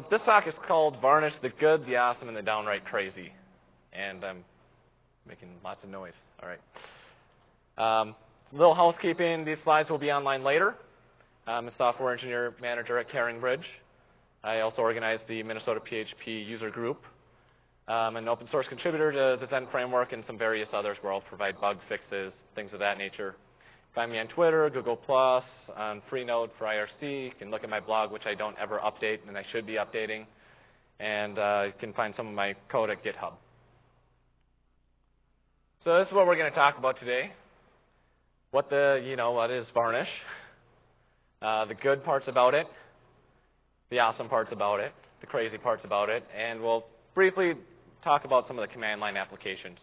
So this talk is called Varnish, the Good, the Awesome, and the Downright Crazy. And I'm making lots of noise. All right. Little housekeeping. These slides will be online later. I'm a software engineer manager at CaringBridge. I also organize the Minnesota PHP user group. I'm an open source contributor to the Zen framework and some various others where I'll provide bug fixes, things of that nature. Find me on Twitter, Google+, on Freenode for IRC. You can look at my blog, which I don't ever update, and I should be updating. And you can find some of my code at GitHub. So this is what we're going to talk about today. What is Varnish? The good parts about it, the awesome parts about it, the crazy parts about it, and we'll briefly talk about some of the command line applications,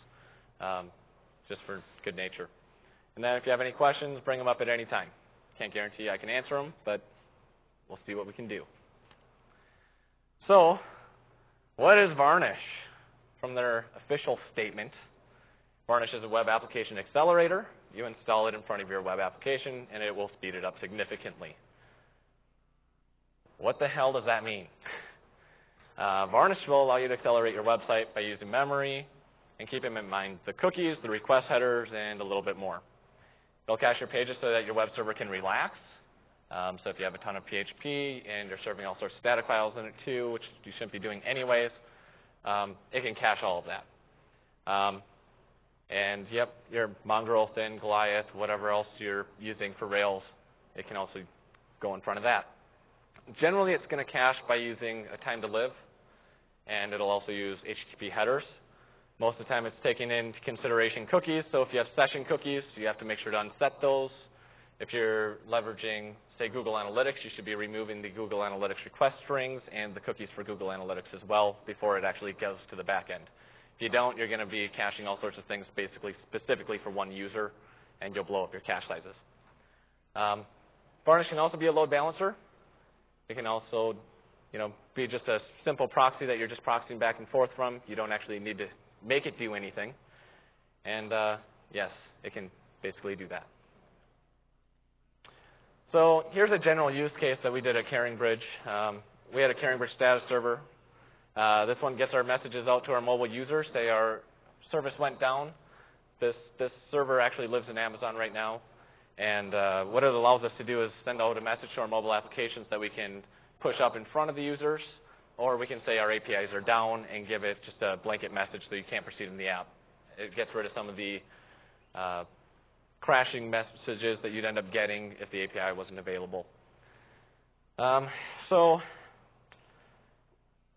just for good nature. And then if you have any questions, bring them up at any time. Can't guarantee I can answer them, but we'll see what we can do. So, what is Varnish? From their official statement, Varnish is a web application accelerator. You install it in front of your web application, and it will speed it up significantly. What the hell does that mean? Varnish will allow you to accelerate your website by using memory and keeping in mind the cookies, the request headers, and a little bit more. It'll cache your pages so that your web server can relax. So if you have a ton of PHP and you're serving all sorts of static files in it too, which you shouldn't be doing anyways, it can cache all of that. And yep, your Mongrel, Thin, Goliath, whatever else you're using for Rails, it can also go in front of that. Generally, it's going to cache by using a time to live, and it'll also use HTTP headers. Most of the time, it's taking into consideration cookies. So if you have session cookies, you have to make sure to unset those. If you're leveraging, say, Google Analytics, you should be removing the Google Analytics request strings and the cookies for Google Analytics as well before it actually goes to the back end. If you don't, you're going to be caching all sorts of things basically specifically for one user, and you'll blow up your cache sizes. Varnish can also be a load balancer. It can also be just a simple proxy that you're just proxying back and forth from. You don't actually need to make it do anything. And yes, it can basically do that. So here's a general use case that we did at CaringBridge. We had a CaringBridge status server. This one gets our messages out to our mobile users. Say our service went down. This server actually lives in Amazon right now. And what it allows us to do is send out a message to our mobile applications that we can push up in front of the users, or we can say our APIs are down and give it just a blanket message so you can't proceed in the app. It gets rid of some of the crashing messages that you'd end up getting if the API wasn't available. So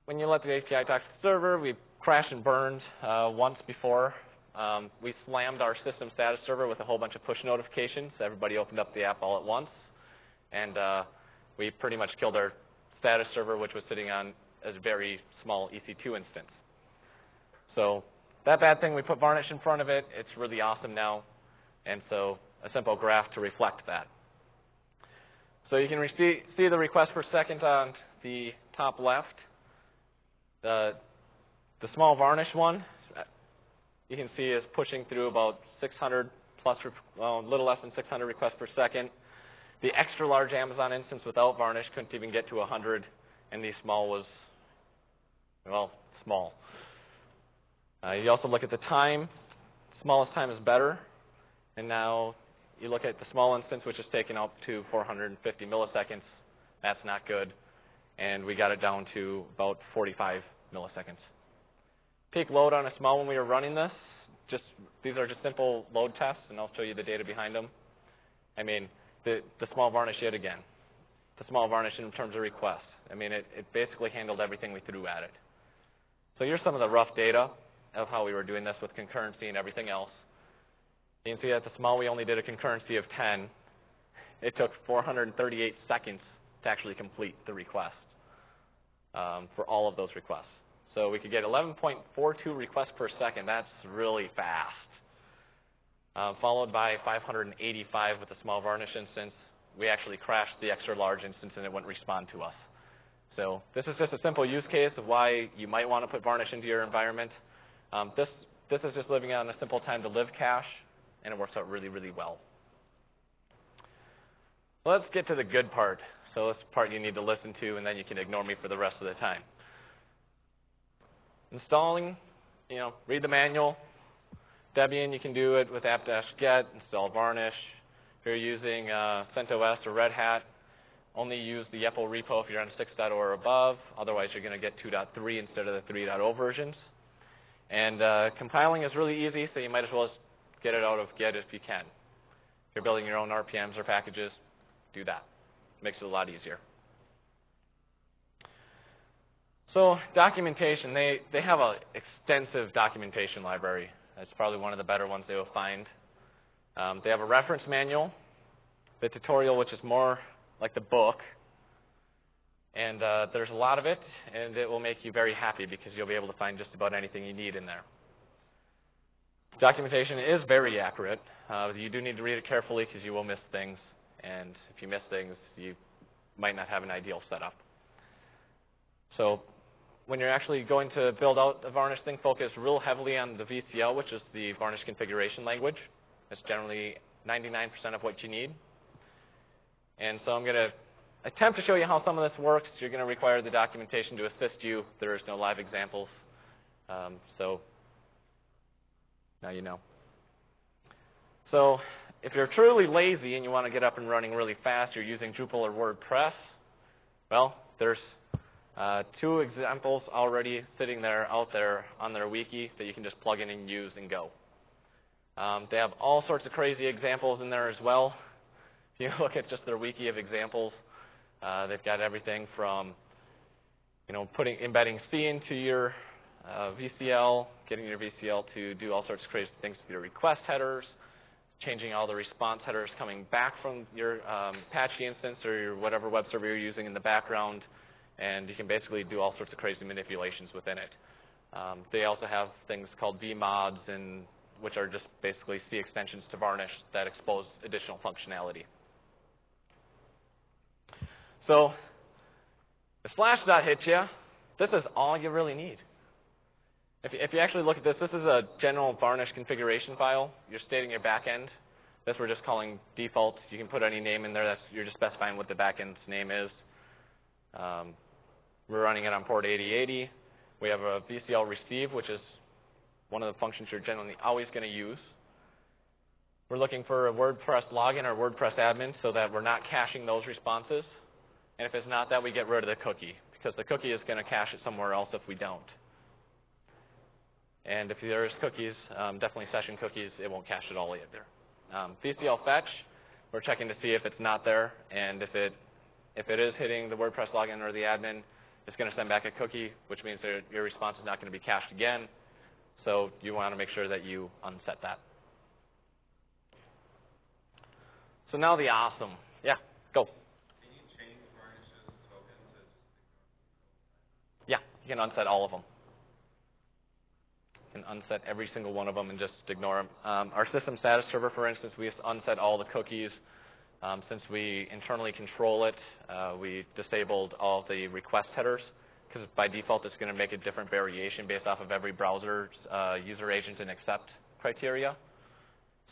when you let the API talk to the server, we crashed and burned once before. We slammed our system status server with a whole bunch of push notifications. Everybody opened up the app all at once. And we pretty much killed our status server, which was sitting on a very small EC2 instance. So that bad thing, we put Varnish in front of it. It's really awesome now. And so a simple graph to reflect that. So you can see the request per second on the top left. The small Varnish one, you can see is pushing through about 600 plus, well, a little less than 600 requests per second. The extra large Amazon instance without Varnish couldn't even get to 100, and the small was, well, small. You also look at the time. Smallest time is better. And now you look at the small instance, which is taken up to 450 milliseconds. That's not good. And we got it down to about 45 milliseconds. Peak load on a small one we were running this. These are just simple load tests, and I'll show you the data behind them. I mean, the small Varnish yet again. The small Varnish in terms of requests. I mean, it basically handled everything we threw at it. So here's some of the rough data of how we were doing this with concurrency and everything else. You can see at the small we only did a concurrency of 10. It took 438 seconds to actually complete the request for all of those requests. So we could get 11.42 requests per second. That's really fast. Followed by 585 with the small Varnish instance. We actually crashed the extra large instance and it wouldn't respond to us. So this is just a simple use case of why you might want to put Varnish into your environment. This is just living on a simple time to live cache, and it works out really, really well. Let's get to the good part. So this part you need to listen to, and then you can ignore me for the rest of the time. Installing, read the manual. Debian, you can do it with apt-get, install Varnish. If you're using CentOS or Red Hat, only use the YEPL repo if you're on 6.0 or above. Otherwise, you're going to get 2.3 instead of the 3.0 versions. And compiling is really easy, so you might as well just get it out of Git if you can. If you're building your own RPMs or packages, do that. Makes it a lot easier. So documentation, they have an extensive documentation library. It's probably one of the better ones they will find. They have a reference manual, the tutorial, which is more like the book. And there's a lot of it, and it will make you very happy because you'll be able to find just about anything you need in there. Documentation is very accurate. You do need to read it carefully because you will miss things. And if you miss things, you might not have an ideal setup. So when you're actually going to build out the Varnish thing, focus real heavily on the VCL, which is the Varnish configuration language. It's generally 99% of what you need. And so I'm going to attempt to show you how some of this works. You're going to require the documentation to assist you. There is no live examples. So now you know. So if you're truly lazy and you want to get up and running really fast, you're using Drupal or WordPress, well, there's 2 examples already sitting there out there on their wiki that you can just plug in and use and go. They have all sorts of crazy examples in there as well. If you look at just their wiki of examples, they've got everything from embedding C into your VCL, getting your VCL to do all sorts of crazy things with your request headers, changing all the response headers coming back from your Apache instance or your whatever web server you're using in the background, and you can basically do all sorts of crazy manipulations within it. They also have things called vmods, which are just basically C extensions to Varnish that expose additional functionality. So if Slashdot hits you, this is all you really need. If you actually look at this, this is a general Varnish configuration file. You're stating your backend. This we're just calling default. You can put any name in there. You're just specifying what the backend's name is. We're running it on port 8080. We have a VCL receive, which is one of the functions you're generally always going to use. We're looking for a WordPress login or WordPress admin so that we're not caching those responses. And if it's not that, we get rid of the cookie, because the cookie is going to cache it somewhere else if we don't. And if there's cookies, definitely session cookies, it won't cache it all either. VCL fetch, we're checking to see if it's not there, and if it is hitting the WordPress login or the admin, it's going to send back a cookie, which means that your response is not going to be cached again. So you want to make sure that you unset that. So now the awesome. Yeah, go. Can you change Varnish's token to just ignore? Yeah, you can unset all of them. You can unset every single one of them and just ignore them. Our system status server, for instance, we unset all the cookies. Since we internally control it, we disabled all the request headers, because by default it's going to make a different variation based off of every browser's user agent and accept criteria.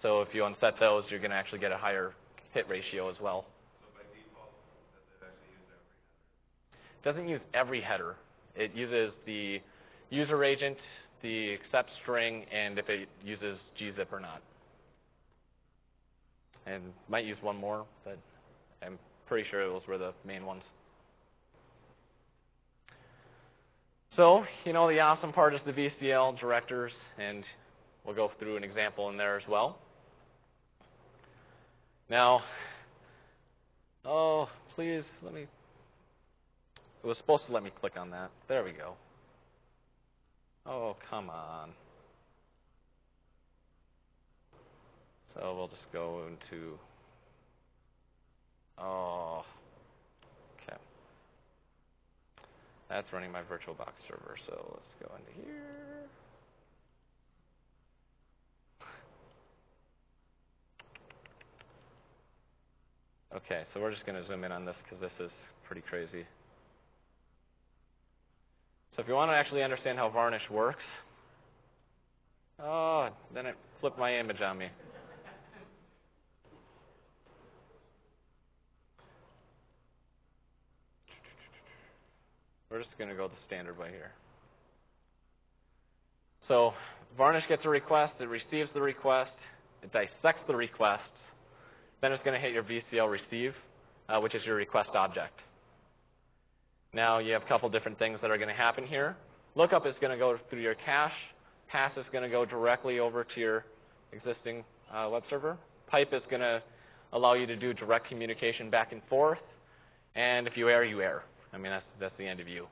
So if you unset those, you're going to actually get a higher hit ratio as well. So by default, does it actually use every header? It doesn't use every header. It uses the user agent, the accept string, and if it uses gzip or not. And might use one more, but I'm pretty sure those were the main ones. So, the awesome part is the VCL directors, and we'll go through an example in there as well. Now, oh, please, let me, it was supposed to let me click on that. There we go. Oh, come on. So we'll just go into, oh, okay. That's running my VirtualBox server, so let's go into here. Okay, so we're just going to zoom in on this because this is pretty crazy. So if you want to actually understand how Varnish works, oh, then it flipped my image on me. We're just going to go the standard way here. So Varnish gets a request, it receives the request, it dissects the requests, then it's going to hit your VCL receive, which is your request object. Now you have a couple different things that are going to happen here. Lookup is going to go through your cache. Pass is going to go directly over to your existing web server. Pipe is going to allow you to do direct communication back and forth. And if you error, you error. I mean, that's the end of you.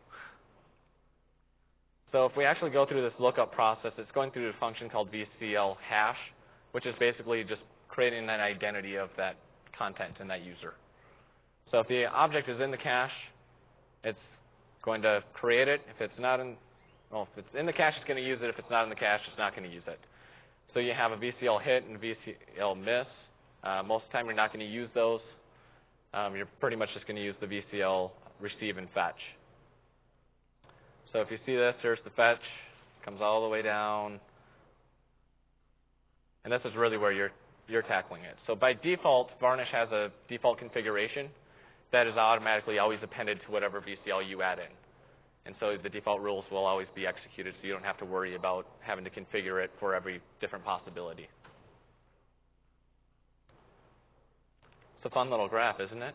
So if we actually go through this lookup process, it's going through a function called VCL hash, which is basically just creating an identity of that content and that user. So if the object is in the cache, it's going to create it. If it's not in, well, if it's in the cache, it's going to use it. If it's not in the cache, it's not going to use it. So you have a VCL hit and a VCL miss. Most of the time, you're not going to use those. You're pretty much just going to use the VCL receive and fetch. So if you see this, here's the fetch. Comes all the way down. And this is really where you're tackling it. So by default, Varnish has a default configuration that is automatically always appended to whatever VCL you add in. And so the default rules will always be executed, so you don't have to worry about having to configure it for every different possibility. It's a fun little graph, isn't it?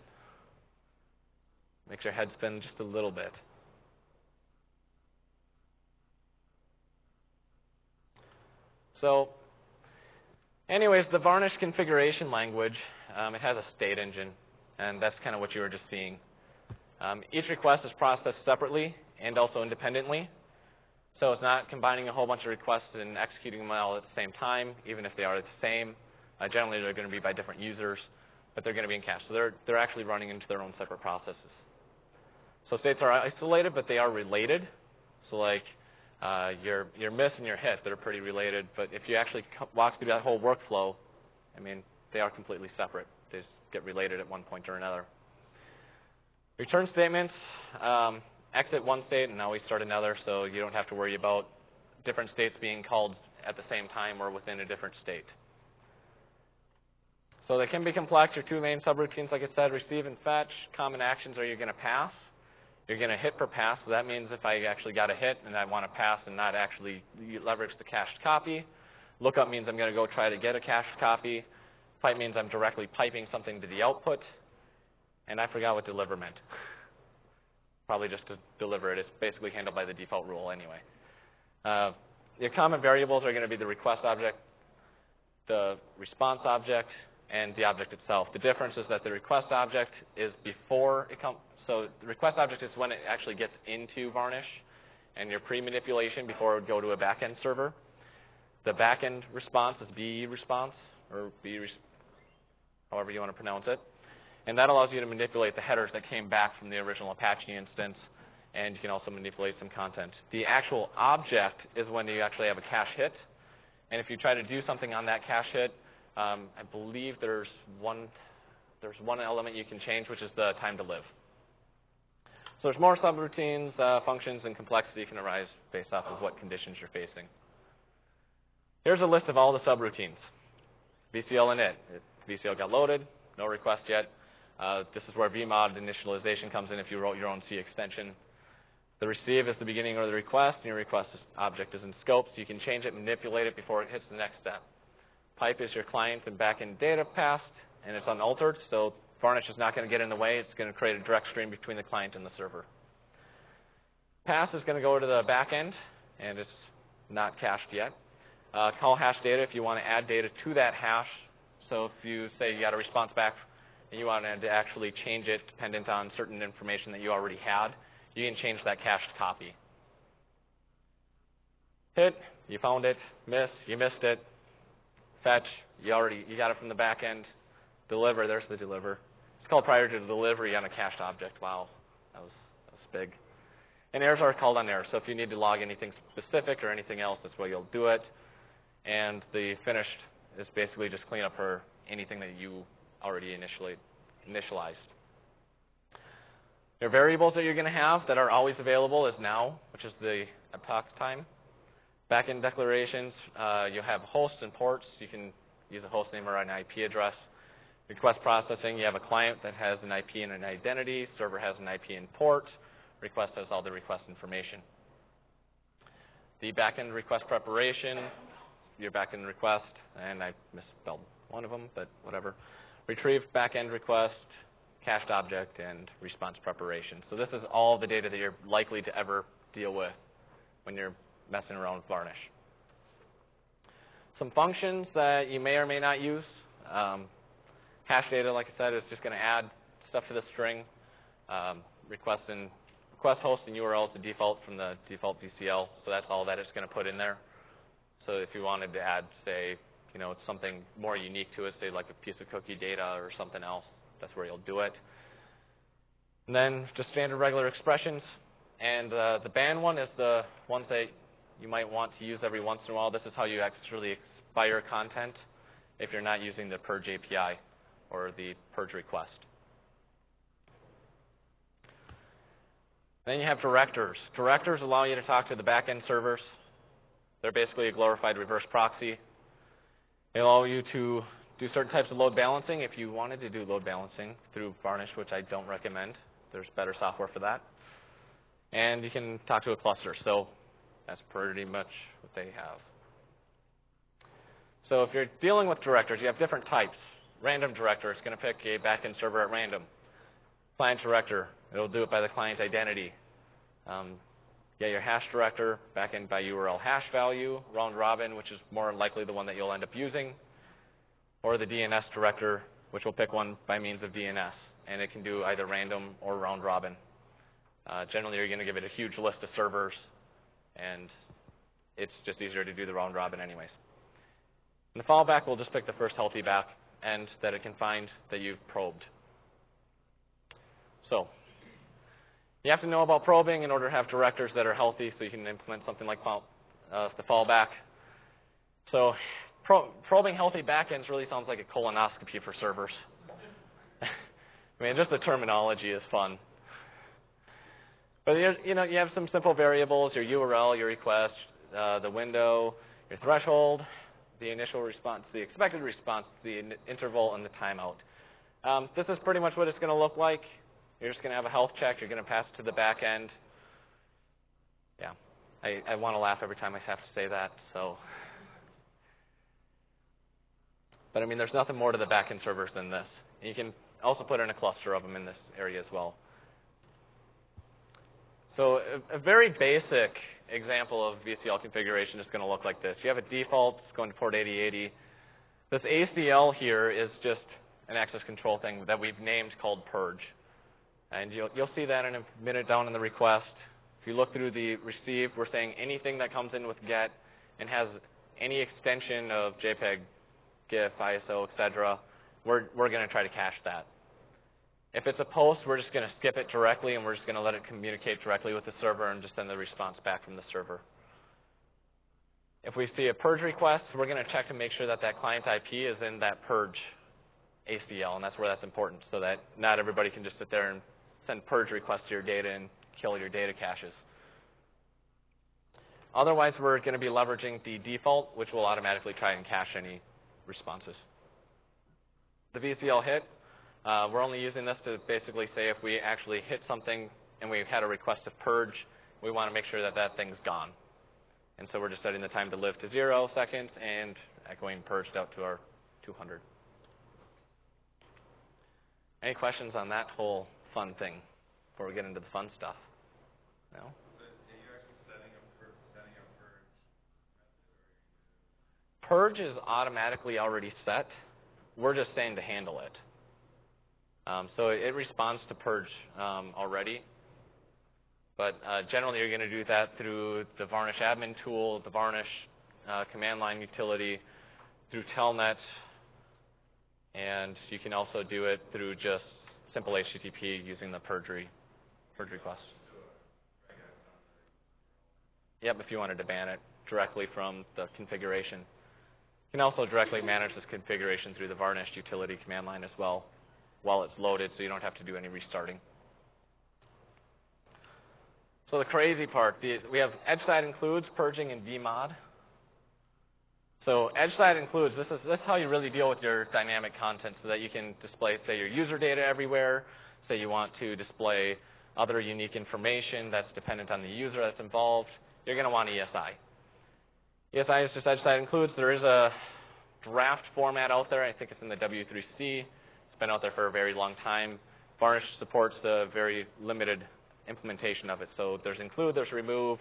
Makes your head spin just a little bit. So anyways, the Varnish configuration language, it has a state engine, and that's kind of what you were just seeing. Each request is processed separately and also independently. So it's not combining a whole bunch of requests and executing them all at the same time, even if they are the same. Generally, they're going to be by different users, but they're going to be in cache. So they're actually running into their own separate processes. So states are isolated, but they are related. So like your miss and your hit, they're pretty related. But if you actually walk through that whole workflow, I mean, they are completely separate. They just get related at one point or another. Return statements exit one state and always start another, so you don't have to worry about different states being called at the same time or within a different state. So they can be complex. Your two main subroutines, like I said, receive and fetch. Common actions are you're going to pass. You're going to hit per pass, so that means if I actually got a hit and I want to pass and not actually leverage the cached copy. Lookup means I'm going to go try to get a cached copy. Pipe means I'm directly piping something to the output. And I forgot what deliver meant. Probably just to deliver it. It's basically handled by the default rule anyway. Your common variables are going to be the request object, the response object, and the object itself. The difference is that the request object is before it comes. So the request object is when it actually gets into Varnish and your pre-manipulation before it would go to a backend server. The backend response is BE response, or however you want to pronounce it. And that allows you to manipulate the headers that came back from the original Apache instance, and you can also manipulate some content. The actual object is when you actually have a cache hit. And if you try to do something on that cache hit, I believe there's one element you can change, which is the time to live. So there's more subroutines, functions, and complexity can arise based off of what conditions you're facing. Here's a list of all the subroutines. VCL init. VCL got loaded, no request yet. This is where vmod initialization comes in if you wrote your own C extension. The receive is the beginning of the request, and your request object is in scope, so you can change it, manipulate it before it hits the next step. Pipe is your client and backend data passed, and it's unaltered, so Varnish is not going to get in the way. It's going to create a direct stream between the client and the server. Pass is going to go to the backend, and it's not cached yet. Call hash data if you want to add data to that hash. So if you say you got a response back and you want to actually change it dependent on certain information that you already had, you can change that cached copy. Hit, you found it. Miss, you missed it. Fetch, you got it from the back end. Deliver, there's the deliver. It's called prior to delivery on a cached object. Wow, that was big. And errors are called on error. So if you need to log anything specific or anything else, that's where you'll do it. And the finished is basically just cleanup for anything that you already initialized. Your variables that you're going to have that are always available is now, which is the epoch time. Backend declarations, you have hosts and ports. You can use a host name or an IP address. Request processing, you have a client that has an IP and an identity. Server has an IP and port. request has all the request information. The backend request preparation, your backend request, and I misspelled one of them, but whatever. Retrieve backend request, cached object, and response preparation. So this is all the data that you're likely to ever deal with when you're messing around with Varnish. Some functions that you may or may not use. Hash data, like I said, is just going to add stuff to the string. Request host and URL is the default from the default VCL, so that's all that it's going to put in there. So if you wanted to add, say, something more unique to it, say like a piece of cookie data or something else, that's where you'll do it. And then just standard regular expressions. And the ban one is the ones that you might want to use every once in a while. This is how you actually expire content if you're not using the purge API or the purge request. Then you have directors. Directors allow you to talk to the backend servers. They're basically a glorified reverse proxy. They allow you to do certain types of load balancing if you wanted to do load balancing through Varnish, which I don't recommend. There's better software for that. And you can talk to a cluster. So that's pretty much what they have. So if you're dealing with directors, you have different types. Random director is going to pick a backend server at random. Client director, it'll do it by the client identity. Your hash director, backend by URL hash value. Round robin, which is more likely the one that you'll end up using. Or the DNS director, which will pick one by means of DNS. And it can do either random or round robin. Generally, you're going to give it a huge list of servers, and it's just easier to do the round robin anyways. And the fallback will just pick the first healthy backend that it can find that you've probed. So you have to know about probing in order to have directors that are healthy so you can implement something like the fallback. So probing healthy backends really sounds like a colonoscopy for servers. I mean, just the terminology is fun. But you have some simple variables, your URL, your request, the window, your threshold, the initial response, the expected response, the interval, and the timeout. This is pretty much what it's going to look like. You're just going to have a health check. You're going to pass it to the back end. Yeah, I want to laugh every time I have to say that. But I mean, there's nothing more to the backend servers than this. And you can also put in a cluster of them in this area as well. So a very basic example of VCL configuration is going to look like this. You have a default. It's going to port 8080. This ACL here is just an access control thing that we've named called purge. And you'll see that in a minute down in the request. If you look through the receive, we're saying anything that comes in with GET and has any extension of JPEG, GIF, ISO, etc., we're going to try to cache that. If it's a post, we're just going to skip it directly, and we're just going to let it communicate directly with the server and just send the response back from the server. If we see a purge request, we're going to check to make sure that that client IP is in that purge ACL, and that's where that's important, so that not everybody can just sit there and send purge requests to your data and kill your data caches. Otherwise, we're going to be leveraging the default, which will automatically try and cache any responses. The VCL hit, we're only using this to basically say if we actually hit something and we've had a request to purge, we want to make sure that that thing's gone. And so we're just setting the time to live to 0 seconds and echoing purged out to our 200. Any questions on that whole fun thing before we get into the fun stuff? No? Purge is automatically already set. We're just saying to handle it. So it responds to purge already. But generally, you're going to do that through the Varnish admin tool, the Varnish command line utility, through Telnet, and you can also do it through just simple HTTP using the purge request. Yep, if you wanted to ban it directly from the configuration. You can also directly manage this configuration through the Varnish utility command line as well while it's loaded, so you don't have to do any restarting. So the crazy part, we have edge side includes, purging, and vmod. So edge side includes, this is how you really deal with your dynamic content so that you can display, say, your user data everywhere. Say you want to display other unique information that's dependent on the user that's involved, you're going to want ESI. ESI is just edge side includes. There is a draft format out there. I think it's in the W3C. It's been out there for a very long time. Varnish supports the very limited implementation of it. So there's include, there's remove,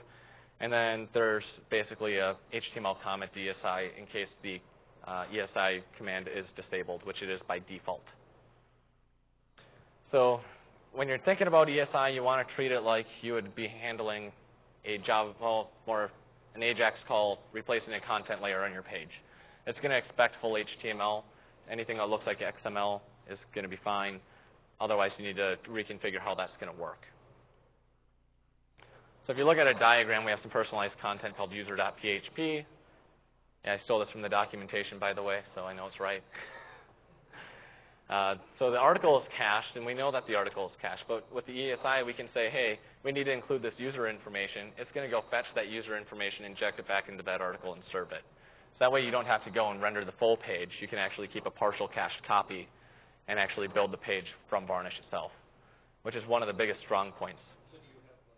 and then there's basically a HTML comment ESI in case the ESI command is disabled, which it is by default. So when you're thinking about ESI, you want to treat it like you would be handling a Java, well, or an AJAX call replacing a content layer on your page. It's going to expect full HTML. Anything that looks like XML is going to be fine. Otherwise, you need to reconfigure how that's going to work. So if you look at a diagram, we have some personalized content called user.php. Yeah, I stole this from the documentation, by the way, so I know it's right. So the article is cached, and we know that the article is cached. But with the ESI, we can say, hey, we need to include this user information. It's going to go fetch that user information, inject it back into that article, and serve it. So that way you don't have to go and render the full page. You can actually keep a partial cached copy and actually build the page from Varnish itself, which is one of the biggest strong points. So do you have like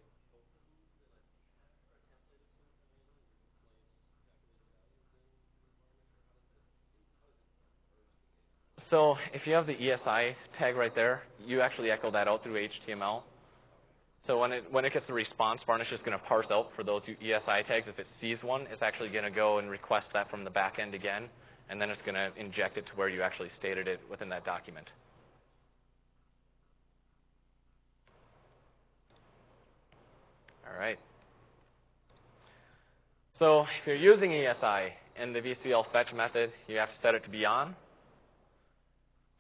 So if you have the ESI tag right there, you actually echo that out through HTML. So when it gets the response, Varnish is going to parse out for those ESI tags. If it sees one, it's actually going to go and request that from the back end again, and then it's going to inject it to where you actually stated it within that document. All right. So if you're using ESI in the VCL fetch method, you have to set it to be on.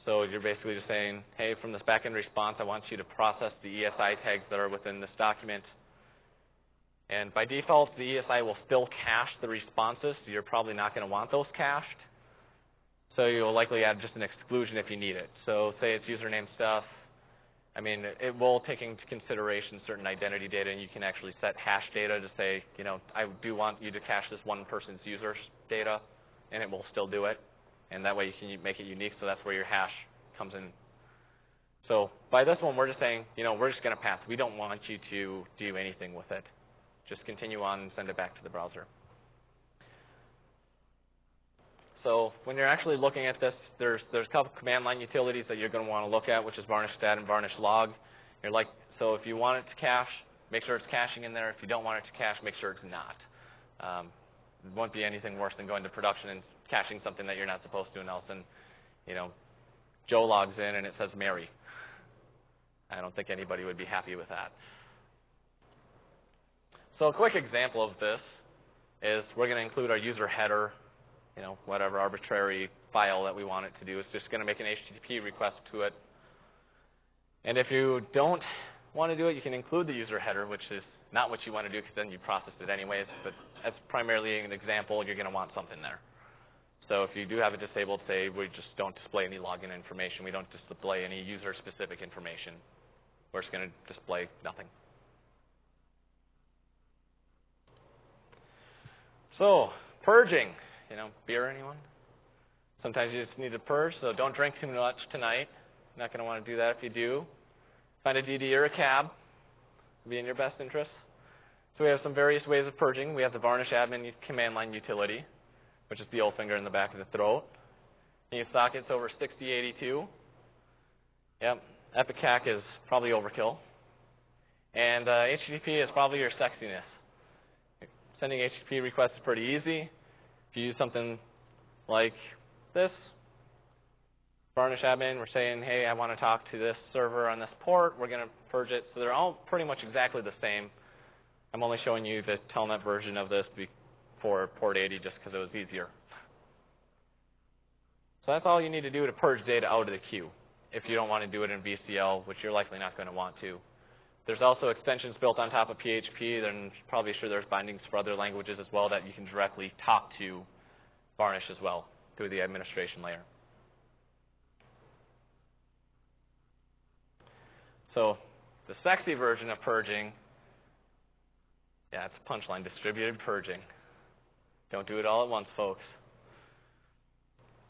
So you're basically just saying, hey, from this backend response, I want you to process the ESI tags that are within this document. And by default, the ESI will still cache the responses, so you're probably not going to want those cached. So you'll likely add just an exclusion if you need it. So say it's username stuff. I mean, it will take into consideration certain identity data, and you can actually set hash data to say, you know, I do want you to cache this one person's user data, and it will still do it. And that way you can make it unique, so that's where your hash comes in. So by this one, we're just saying, you know, we're just going to pass. We don't want you to do anything with it. Just continue on and send it back to the browser. So when you're actually looking at this, there's a couple command line utilities that you're going to want to look at, which is Varnish stat and Varnish log. So if you want it to cache, make sure it's caching in there. If you don't want it to cache, make sure it's not. It won't be anything worse than going to production and caching something that you're not supposed to, and all of a sudden, you know, Joe logs in and it says Mary. I don't think anybody would be happy with that. So a quick example of this is we're going to include our user header, you know, whatever arbitrary file that we want it to do. It's just going to make an HTTP request to it. And if you don't want to do it, you can include the user header, which is not what you want to do because then you processed it anyways. But as primarily an example, you're going to want something there. So if you do have it disabled, say we just don't display any login information. We don't display any user-specific information. We're just going to display nothing. So purging. You know, beer, anyone? Sometimes you just need to purge, so don't drink too much tonight. You're not going to want to do that if you do. Find a DD or a cab. It'll be in your best interest. So we have some various ways of purging. We have the Varnish admin command line utility, which is the old finger in the back of the throat. New sockets over 6082. Yep, Epicac is probably overkill. And HTTP is probably your sexiness. Sending HTTP requests is pretty easy. If you use something like this, Varnish admin, we're saying, hey, I want to talk to this server on this port. We're going to purge it. So they're all pretty much exactly the same. I'm only showing you the telnet version of this for port 80 just because it was easier. So that's all you need to do to purge data out of the queue if you don't want to do it in VCL, which you're likely not going to want to. There's also extensions built on top of PHP. Then probably sure there's bindings for other languages as well that you can directly talk to Varnish as well through the administration layer. So the sexy version of purging, yeah, it's a punchline, distributed purging. Don't do it all at once, folks.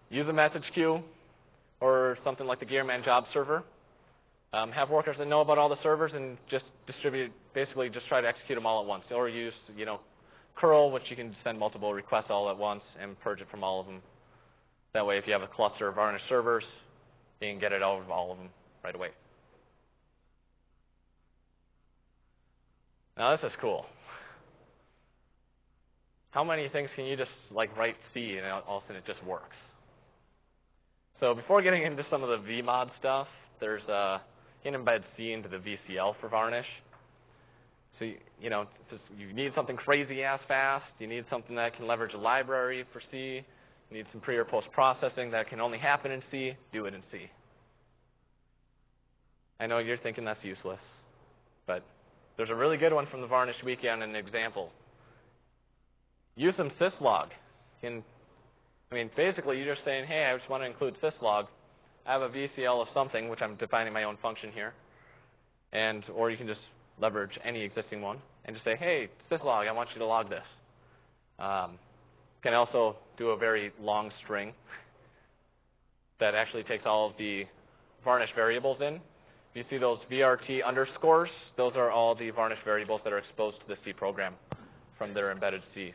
Use a message queue or something like the Gearman job server. Have workers that know about all the servers and just distribute, basically just try to execute them all at once. Or use, curl, which you can send multiple requests all at once and purge it from all of them. That way, if you have a cluster of Varnish servers, you can get it out of all of them right away. Now, this is cool. How many things can you just write C and all of a sudden it just works? So before getting into some of the vmod stuff, there's you can embed C into the VCL for Varnish. So you need something crazy ass fast. You need something that can leverage a library for C. You need some pre or post processing that can only happen in C. Do it in C. I know you're thinking that's useless, but there's a really good one from the Varnish weekend, an example. Use some syslog. Basically, you're just saying, hey, I just want to include syslog. I have a VCL of something, which I'm defining my own function here. Or you can just leverage any existing one and just say, hey, syslog, I want you to log this. Can also do a very long string that actually takes all of the Varnish variables in. You see those VRT underscores, those are all the Varnish variables that are exposed to the C program from their embedded C.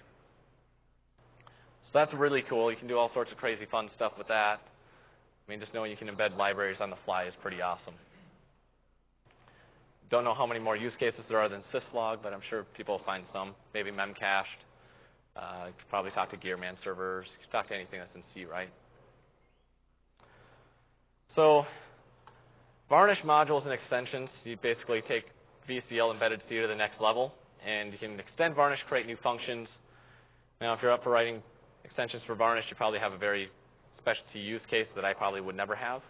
So that's really cool. You can do all sorts of crazy fun stuff with that. Just knowing you can embed libraries on the fly is pretty awesome. Don't know how many more use cases there are than syslog, but I'm sure people will find some. Maybe memcached. You could probably talk to Gearman servers. You could talk to anything that's in C, right? So Varnish modules and extensions, you basically take VCL embedded C to the next level, and you can extend Varnish, create new functions. Now, if you're up for writing extensions for Varnish, you probably have a very specialty use case that I probably would never have.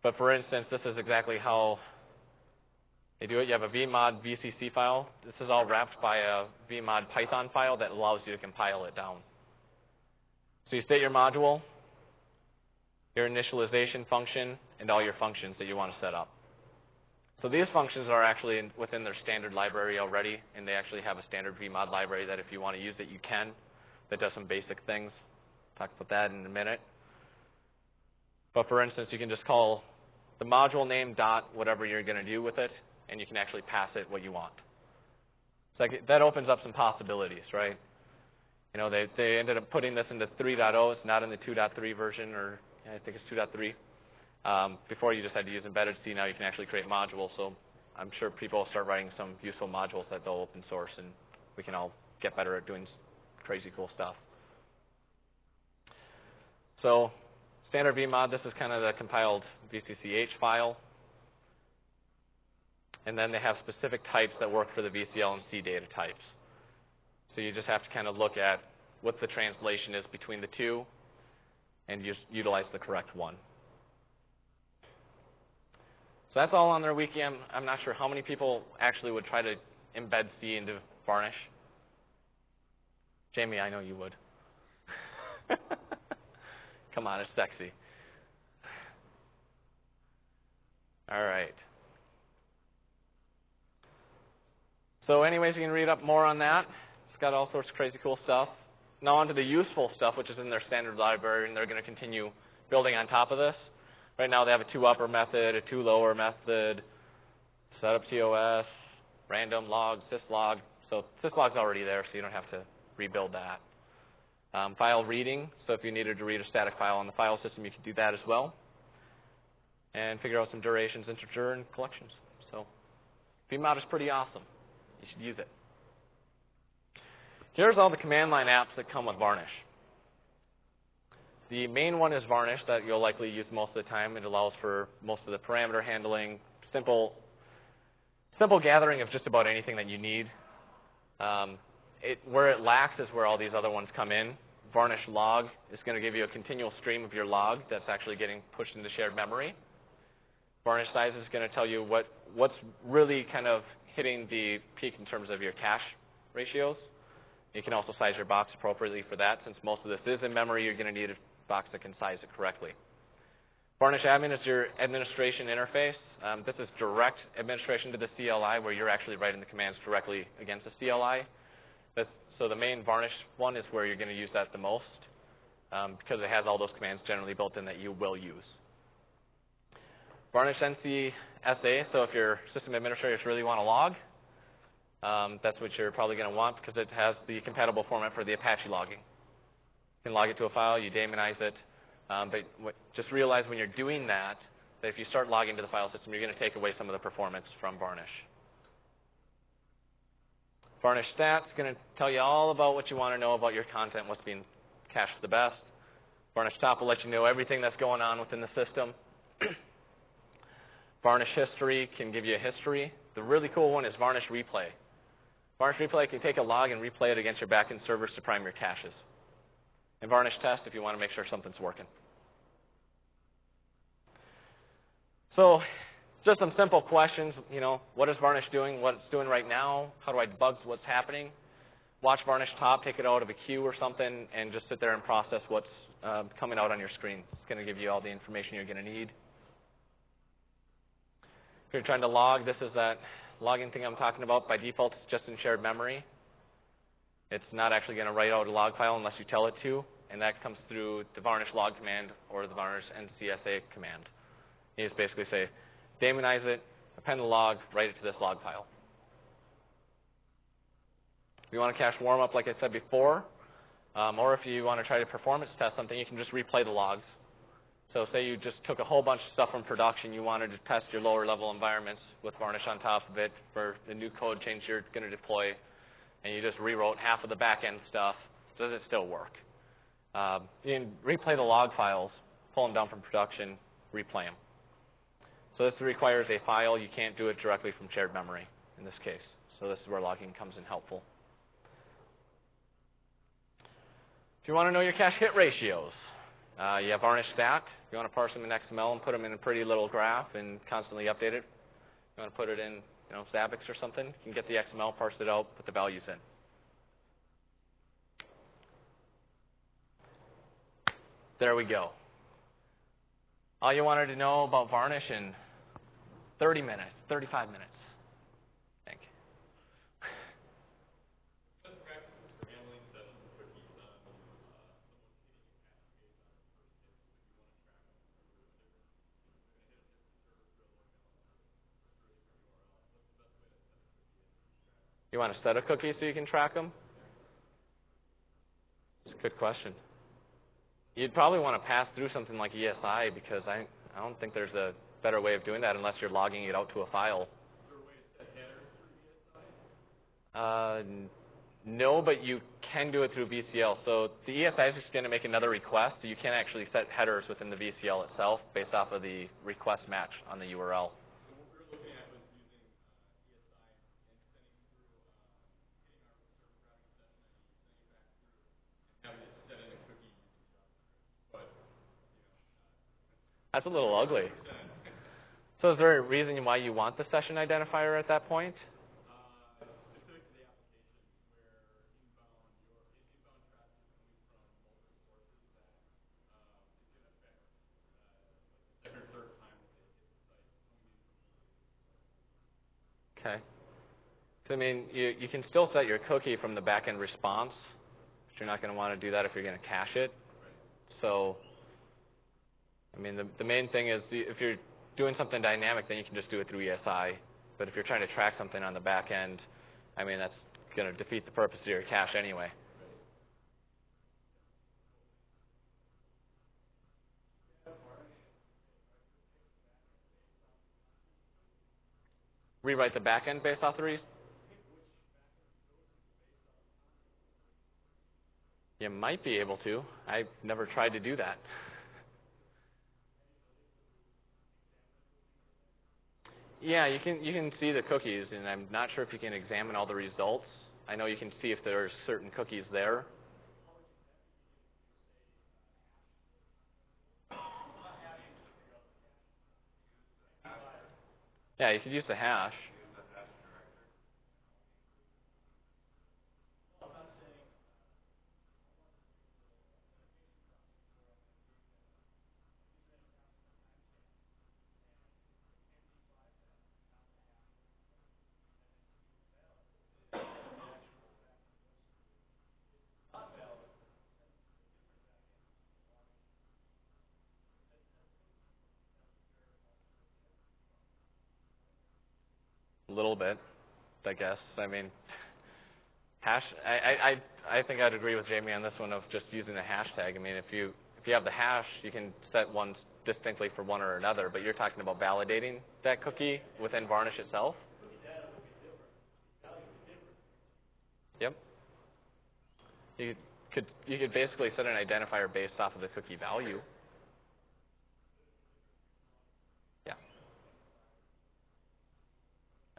But for instance, this is exactly how they do it. You have a vmod VCC file. This is all wrapped by a vmod Python file that allows you to compile it down. So you state your module, your initialization function, and all your functions that you want to set up. So these functions are actually within their standard library already, and they actually have a standard vmod library that if you want to use it, you can, that does some basic things. Talk about that in a minute. But for instance, you can just call the module name dot whatever you're going to do with it, and you can actually pass it what you want. So that opens up some possibilities, right? They ended up putting this into 3.0. It's not in the 2.3 version, or I think it's 2.3. Before you just had to use embedded C. Now you can actually create modules. So I'm sure people will start writing some useful modules that they'll open source, and we can all get better at doing crazy cool stuff. So standard vmod, this is kind of the compiled VCCH file. And then they have specific types that work for the VCL and C data types. So you just have to kind of look at what the translation is between the two and just utilize the correct one. So that's all on their wiki. I'm not sure how many people actually would try to embed C into Varnish. Jamie, I know you would. Come on, it's sexy. All right. So anyways, you can read up more on that. It's got all sorts of crazy cool stuff. Now on to the useful stuff, which is in their standard library, and they're going to continue building on top of this. Right now they have a to-upper method, a to-lower method, setup TOS, random log, syslog. So syslog's already there, so you don't have to rebuild that. File reading, so if you needed to read a static file on the file system, you could do that as well. And figure out some durations, integer, and collections. So vmod is pretty awesome. You should use it. Here's all the command line apps that come with Varnish. The main one is Varnish that you'll likely use most of the time. It allows for most of the parameter handling, simple gathering of just about anything that you need. Where it lacks is where all these other ones come in. Varnish log is going to give you a continual stream of your log that's actually getting pushed into shared memory. Varnish size is going to tell you what's really kind of hitting the peak in terms of your cache ratios. You can also size your box appropriately for that. Since most of this is in memory, you're going to need a box that can size it correctly. Varnish admin is your administration interface. This is direct administration to the CLI, where you're actually writing the commands directly against the CLI. So the main Varnish one is where you're going to use that the most, because it has all those commands generally built in that you will use. Varnish NCSA, so if your system administrators really want to log, that's what you're probably going to want because it has the compatible format for the Apache logging. You can log it to a file, you daemonize it, but just realize when you're doing that if you start logging to the file system, you're going to take away some of the performance from Varnish. Varnish stats is going to tell you all about what you want to know about your content, what's being cached the best. Varnish top will let you know everything that's going on within the system. Varnish history can give you a history. The really cool one is Varnish replay. Varnish replay can take a log and replay it against your backend servers to prime your caches. And Varnish test if you want to make sure something's working. So just some simple questions, what is Varnish doing, what it's doing right now, how do I debug what's happening? Watch Varnish top, take it out of a queue or something, and just sit there and process what's coming out on your screen. It's going to give you all the information you're going to need. If you're trying to log, this is that logging thing I'm talking about. By default, it's just in shared memory. It's not actually going to write out a log file unless you tell it to, and that comes through the Varnish log command or the Varnish NCSA command. You just basically say, daemonize it, append the log, write it to this log file. If you want to cache warm-up, like I said before, or if you want to try to performance test something, you can just replay the logs. So say you just took a whole bunch of stuff from production, you wanted to test your lower level environments with Varnish on top of it for the new code change you're going to deploy, and you just rewrote half of the back-end stuff. Does it still work? You can replay the log files, pull them down from production, replay them. So this requires a file. You can't do it directly from shared memory in this case. So this is where logging comes in helpful. If you want to know your cache hit ratios, you have Varnish stat. You want to parse them in XML and put them in a pretty little graph and constantly update it. You want to put it in Zabbix or something, you can get the XML, parse it out, put the values in. There we go. All you wanted to know about Varnish in 30 minutes, 35 minutes. I think. Best practices for handling session cookies on someone hitting a cache case on the first hit. You If you want to track them through a different, they're going to hit a server through a load balancer. What's the best way to set a cookie and track them? want to set a cookie so you can track them? It's a good question. You'd probably want to pass through something like ESI because I don't think there's a better way of doing that unless you're logging it out to a file. Is there a way to set headers through ESI? No, but you can do it through VCL. So the ESI is just going to make another request, so you can actually set headers within the VCL itself based off of the request match on the URL. So what we were looking at was using ESI and sending through, hitting our server routing session ID, sending it back through, and having it set in a cookie using JavaScript. But, That's a little ugly. 100%. So is there a reason why you want the session identifier at that point? Specific to the application where inbound traffic is coming from multiple sources that is going to affect like the second or third time that they hit the site coming in from multiple sources. Okay. So, I mean, you can still set your cookie from the backend response, but you're not going to want to do that if you're going to cache it. Right. So, I mean, the main thing is if you're doing something dynamic, then you can just do it through ESI. But if you're trying to track something on the back end, I mean, that's going to defeat the purpose of your cache anyway. Rewrite the back end based off the reason? You might be able to. I've never tried to do that. Yeah, you can see the cookies, and I'm not sure if you can examine all the results. I know you can see if there's certain cookies there. Yeah, you could use the hash. A little bit, I guess. I mean, hash. I think I'd agree with Jamie on this one of just using the hashtag. I mean, if you have the hash, you can set one distinctly for one or another. But you're talking about validating that cookie within Varnish itself. Yep. You could basically set an identifier based off of the cookie value. Yeah.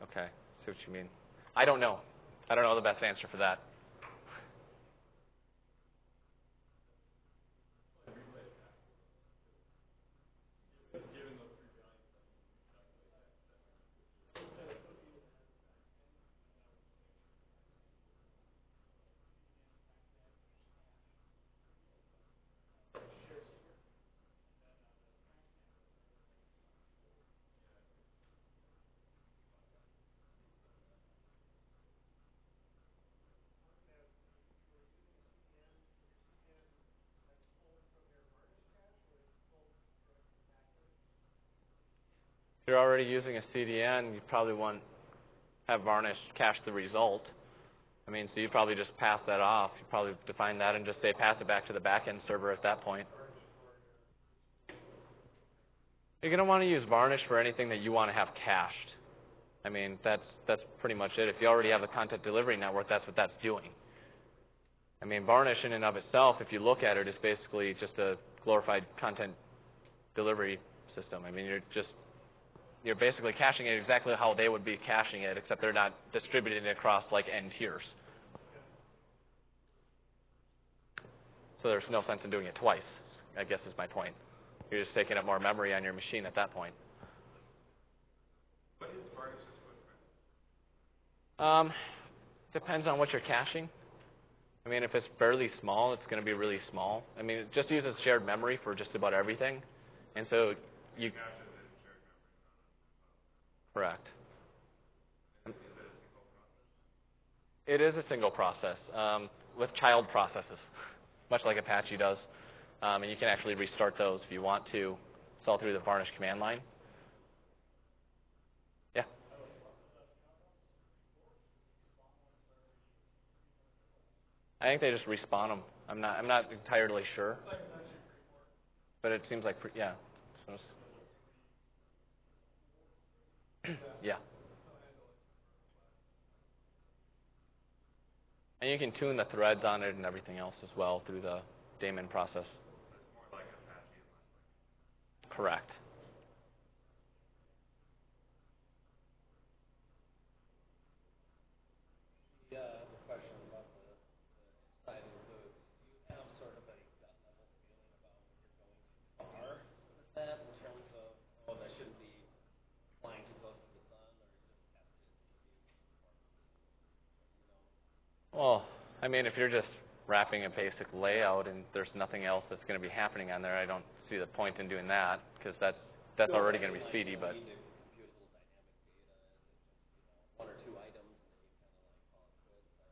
Okay. See what you mean. I don't know. I don't know the best answer for that. If you're already using a CDN, you probably want to have Varnish cache the result. I mean, so you probably just pass that off. You probably define that and just say pass it back to the backend server at that point. You're going to want to use Varnish for anything that you want to have cached. I mean, that's pretty much it. If you already have a content delivery network, that's what that's doing. I mean, Varnish in and of itself, if you look at it, is basically just a glorified content delivery system. I mean, you're basically caching it exactly how they would be caching it, except they're not distributing it across like n tiers. So there's no sense in doing it twice, I guess is my point. You're just taking up more memory on your machine at that point. What is Varnish's footprint? Depends on what you're caching. I mean, if it's fairly small, it's going to be really small. I mean, it just uses shared memory for just about everything. And so you... Correct. It is a single process with child processes, much like Apache does. And you can actually restart those if you want to. It's all through the Varnish command line. Yeah. I think they just respawn them. I'm not entirely sure, but it seems like yeah. Yeah. And you can tune the threads on it and everything else as well through the daemon process. Correct. The question about the inside of the hood, do you have sort of a gut level feeling about when you're going too far with that in terms of, oh, that shouldn't be flying too close to the sun, or you just test it and see, Well, I mean, if you're just wrapping a basic layout and there's nothing else that's going to be happening on there, I don't see the point in doing that because that's already going to be speedy. But one or two items, and then you kind of like call it quits. I assume, or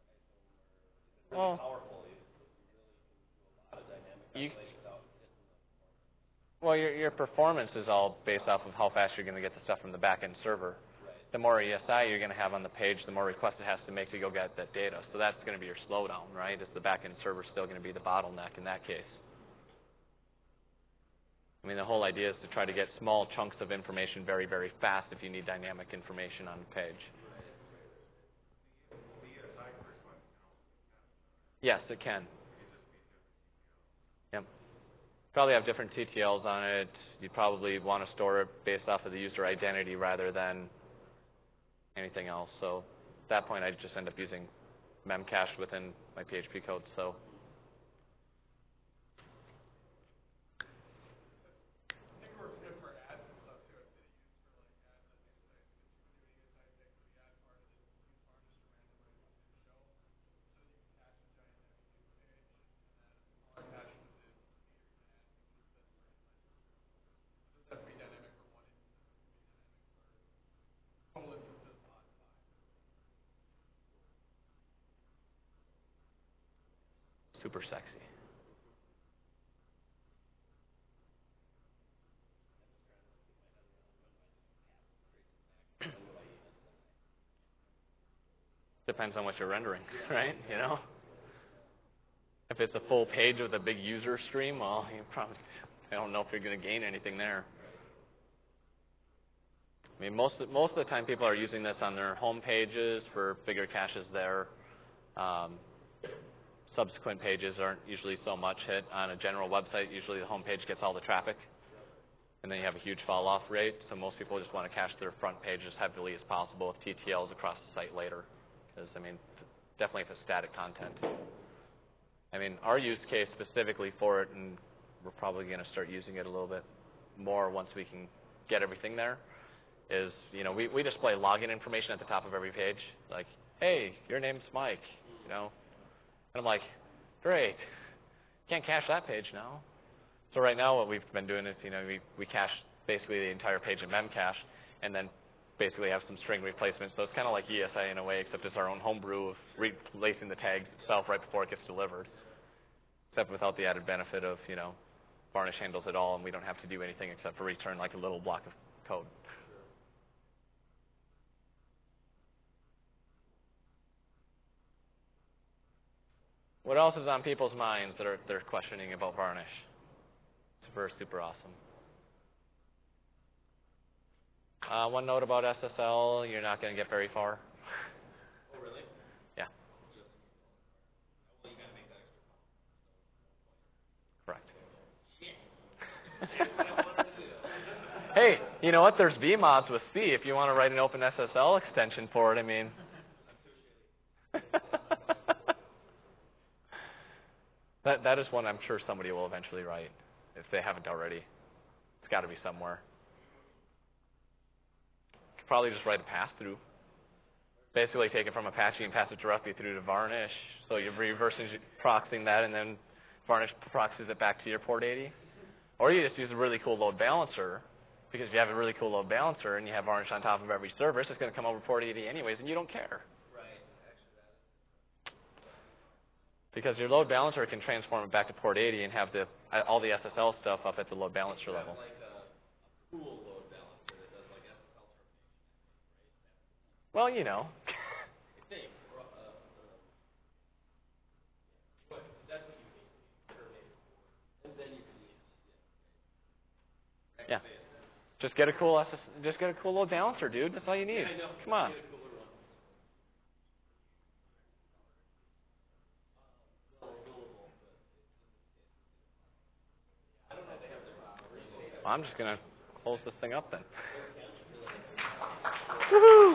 if it's really well, powerful, you really can do a lot of dynamic calculations without hitting the performance. well, your performance is all based off of how fast you're going to get the stuff from the back-end server. Right. The more ESI you're going to have on the page, the more requests it has to make to go get that data. So that's going to be your slowdown, right? Is the back-end server still going to be the bottleneck in that case? I mean, the whole idea is to try to get small chunks of information very, very fast if you need dynamic information on the page. Yes, it can. Yep. Probably have different TTLs on it. You'd probably want to store it based off of the user identity rather than anything else. So at that point, I'd just end up using memcache within my PHP code. So super sexy. Depends on what you're rendering, right? You know, if it's a full page with a big user stream, well, I don't know if you're going to gain anything there. I mean, most of the time, people are using this on their home pages for bigger caches there. Subsequent pages aren't usually so much hit. On a general website, usually the home page gets all the traffic, and then you have a huge fall-off rate. So most people just want to cache their front page as heavily as possible with TTLs across the site later. Because, I mean, definitely if it's static content. I mean, our use case specifically for it, and we're probably going to start using it a little bit more once we can get everything there, is, you know, we display login information at the top of every page. Like, hey, your name's Mike, you know. And I'm like, great, can't cache that page now. So right now what we've been doing is, you know, we cache basically the entire page in memcache, and then basically have some string replacements. So it's kind of like ESA in a way, except it's our own homebrew of replacing the tags itself right before it gets delivered. Except without the added benefit of, you know, Varnish handles it all, and we don't have to do anything except for return like a little block of code. What else is on people's minds that they're questioning about Varnish? Super, super awesome. One note about SSL, you're not going to get very far. Oh, really? Yeah. Well, you got to make that extra call. Correct. Hey, you know what? There's vmods with C if you want to write an open SSL extension for it. I mean. That is one I'm sure somebody will eventually write, if they haven't already. It's got to be somewhere. Could probably just write a pass-through. Basically take it from Apache and pass it directly through to Varnish. So you're reverse proxying that, and then Varnish proxies it back to your port 80. Or you just use a really cool load balancer, because if you have a really cool load balancer and you have Varnish on top of every server, it's just going to come over port 80 anyways, and you don't care. Because your load balancer can transform it back to port 80 and have all the SSL stuff up at the load balancer level. Like a pool load balancer that does like SSL termination, right? Well, you know. That's what you need. And then you can use. Yeah. Just get a cool load balancer, dude. That's all you need. Yeah, I know. Come on. I'm just going to close this thing up then. Woohoo!